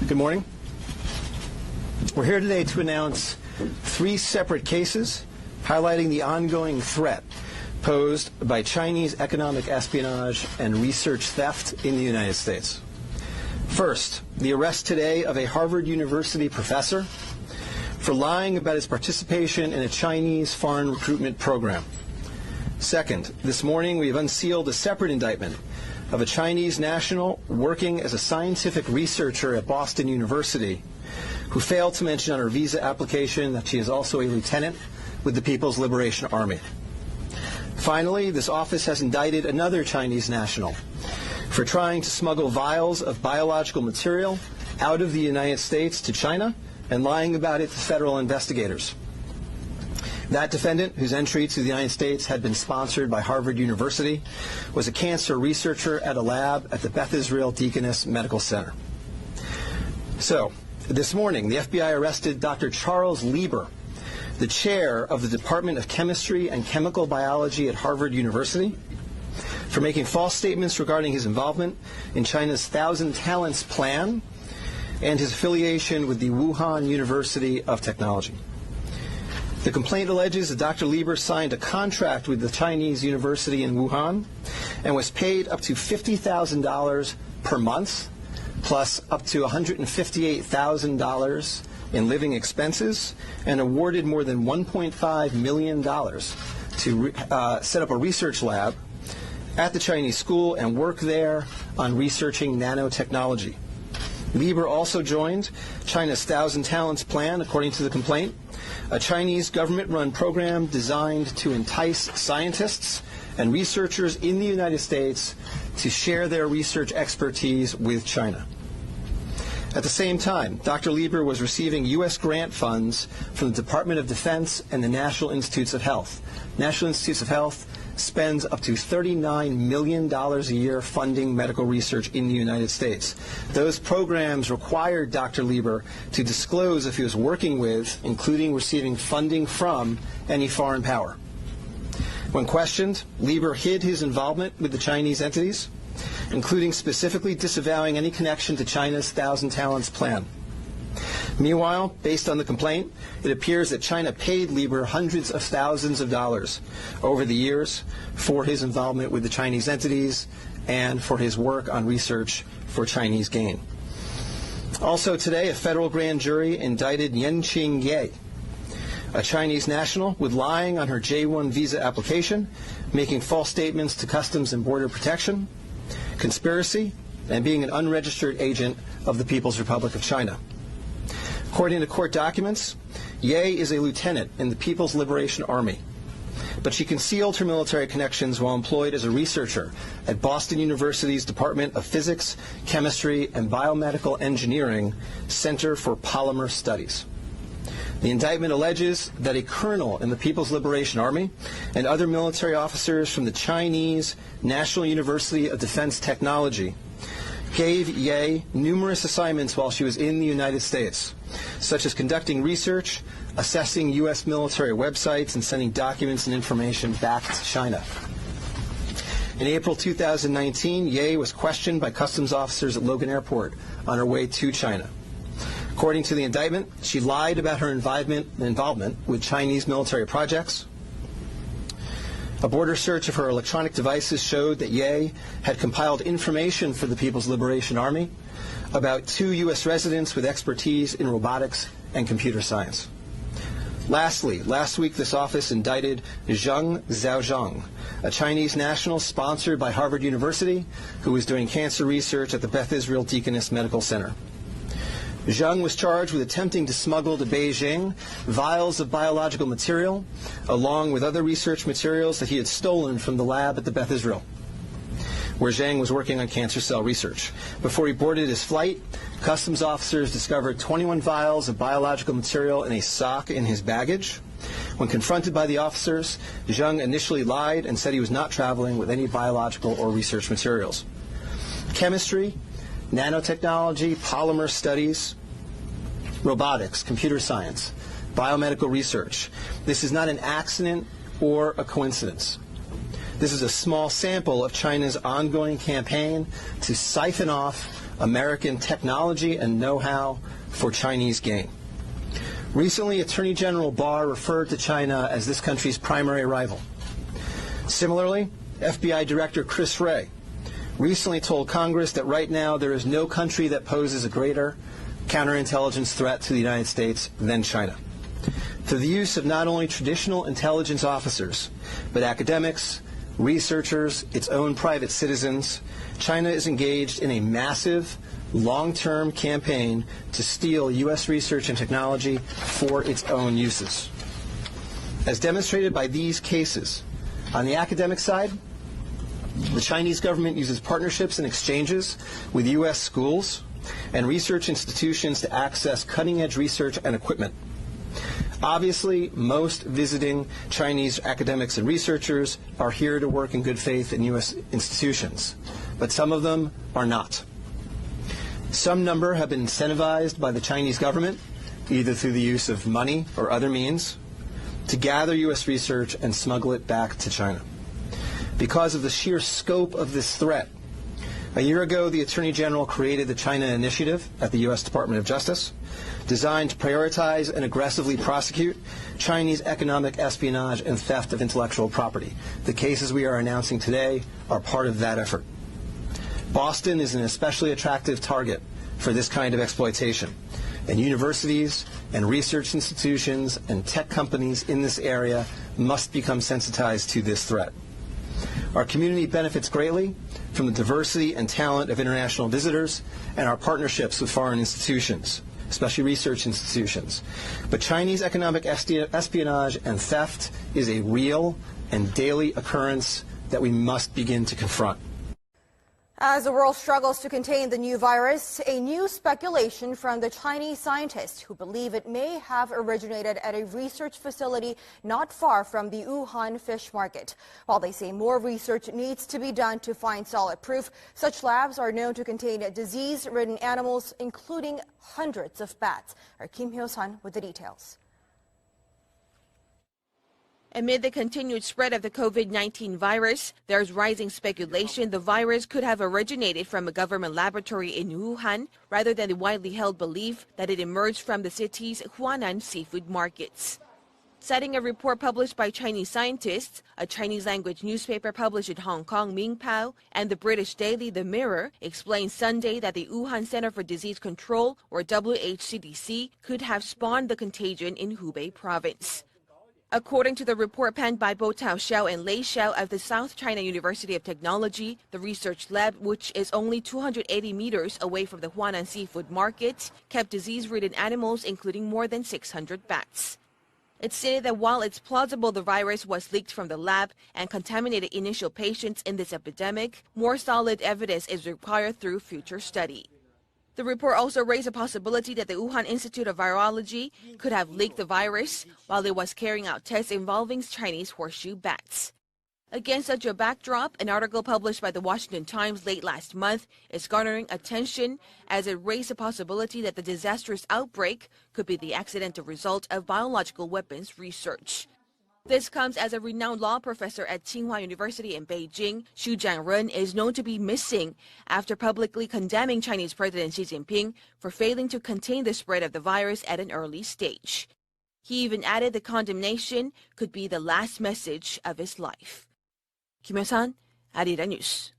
Good morning. We're here today to announce 3 separate cases highlighting the ongoing threat posed by Chinese economic espionage and research theft in the United States. First, the arrest today of a Harvard University professor for lying about his participation in a Chinese foreign recruitment program. Second, this morning we have unsealed a separate indictment of a Chinese national working as a scientific researcher at Boston University who failed to mention on her visa application that she is also a lieutenant with the People's Liberation Army. Finally, this office has indicted another Chinese national for trying to smuggle vials of biological material out of the United States to China and lying about it to federal investigators. That defendant, whose entry to the United States had been sponsored by Harvard University, was a cancer researcher at a lab at the Beth Israel Deaconess Medical Center. So, this morning, the FBI arrested Dr. Charles Lieber, the chair of the Department of Chemistry and Chemical Biology at Harvard University, for making false statements regarding his involvement in China's Thousand Talents Plan and his affiliation with the Wuhan University of Technology. The complaint alleges that Dr. Lieber signed a contract with the Chinese university in Wuhan and was paid up to $50,000 per month, plus up to $158,000 in living expenses, and awarded more than $1.5 million to set up a research lab at the Chinese school and work there on researching nanotechnology. Lieber also joined China's Thousand Talents Plan, according to the complaint, a Chinese government-run program designed to entice scientists and researchers in the United States to share their research expertise with China. At the same time, Dr. Lieber was receiving U.S. grant funds from the Department of Defense and the National Institutes of Health. National Institutes of Health spends up to $39 million a year funding medical research in the United States. Those programs required Dr. Lieber to disclose if he was working with, including receiving funding from, any foreign power. When questioned, Lieber hid his involvement with the Chinese entities, including specifically disavowing any connection to China's Thousand Talents Plan. Meanwhile, based on the complaint, it appears that China paid Lieber hundreds of thousands of dollars over the years for his involvement with the Chinese entities and for his work on research for Chinese gain. Also today, a federal grand jury indicted Yanqing Ye, a Chinese national, with lying on her J-1 visa application, making false statements to Customs and Border Protection, conspiracy, and being an unregistered agent of the People's Republic of China. According to court documents, Ye is a lieutenant in the People's Liberation Army, but she concealed her military connections while employed as a researcher at Boston University's Department of Physics, Chemistry, and Biomedical Engineering Center for Polymer Studies. The indictment alleges that a colonel in the People's Liberation Army and other military officers from the Chinese National University of Defense Technology gave Ye numerous assignments while she was in the United States, such as conducting research, assessing U.S. military websites, and sending documents and information back to China. In April 2019, Ye was questioned by customs officers at Logan Airport on her way to China. According to the indictment, she lied about her involvement with Chinese military projects. A border search of her electronic devices showed that Ye had compiled information for the People's Liberation Army about 2 U.S. residents with expertise in robotics and computer science. Lastly, last week this office indicted Zheng Zhaozhang, a Chinese national sponsored by Harvard University who was doing cancer research at the Beth Israel Deaconess Medical Center. Zheng was charged with attempting to smuggle to Beijing vials of biological material, along with other research materials that he had stolen from the lab at the Beth Israel, where Zheng was working on cancer cell research. Before he boarded his flight, customs officers discovered 21 vials of biological material in a sock in his baggage. When confronted by the officers, Zheng initially lied and said he was not traveling with any biological or research materials. Chemistry, nanotechnology, polymer studies, robotics, computer science, biomedical research. This is not an accident or a coincidence. This is a small sample of China's ongoing campaign to siphon off American technology and know-how for Chinese gain. Recently, Attorney General Barr referred to China as this country's primary rival. Similarly, FBI Director Chris Wray recently told Congress that right now there is no country that poses a greater counterintelligence threat to the United States than China. Through the use of not only traditional intelligence officers, but academics, researchers, its own private citizens, China is engaged in a massive, long-term campaign to steal U.S. research and technology for its own uses. As demonstrated by these cases, on the academic side, the Chinese government uses partnerships and exchanges with U.S. schools and research institutions to access cutting-edge research and equipment. Obviously, most visiting Chinese academics and researchers are here to work in good faith in U.S. institutions, but some of them are not. Some number have been incentivized by the Chinese government, either through the use of money or other means, to gather U.S. research and smuggle it back to China. Because of the sheer scope of this threat, a year ago, the Attorney General created the China Initiative at the U.S. Department of Justice, designed to prioritize and aggressively prosecute Chinese economic espionage and theft of intellectual property. The cases we are announcing today are part of that effort. Boston is an especially attractive target for this kind of exploitation, and universities and research institutions and tech companies in this area must become sensitized to this threat. Our community benefits greatly from the diversity and talent of international visitors and our partnerships with foreign institutions, especially research institutions. But Chinese economic espionage and theft is a real and daily occurrence that we must begin to confront. As the world struggles to contain the new virus, a new speculation from the Chinese scientists who believe it may have originated at a research facility not far from the Wuhan fish market. While they say more research needs to be done to find solid proof, such labs are known to contain disease-ridden animals, including hundreds of bats. Our Kim Hyo-sun with the details. Amid the continued spread of the COVID-19 virus, there's rising speculation the virus could have originated from a government laboratory in Wuhan rather than the widely held belief that it emerged from the city's Huanan seafood markets. Citing a report published by Chinese scientists, a Chinese-language newspaper published in Hong Kong, Mingpao, and the British daily The Mirror explained Sunday that the Wuhan Center for Disease Control, or WHCDC, could have spawned the contagion in Hubei province. According to the report penned by Bo Tao Xiao and Lei Xiao of the South China University of Technology, the research lab, which is only 280 meters away from the Huanan seafood market, kept disease-ridden animals, including more than 600 bats. It stated that while it's plausible the virus was leaked from the lab and contaminated initial patients in this epidemic, more solid evidence is required through future study. The report also raised a possibility that the Wuhan Institute of Virology could have leaked the virus while it was carrying out tests involving Chinese horseshoe bats. Against such a backdrop, an article published by the Washington Times late last month is garnering attention as it raised the possibility that the disastrous outbreak could be the accidental result of biological weapons research. This comes as a renowned law professor at Tsinghua University in Beijing, Xu Jianren, is known to be missing after publicly condemning Chinese President Xi Jinping for failing to contain the spread of the virus at an early stage. He even added the condemnation could be the last message of his life. Kim Hyo-sun, Arirang News.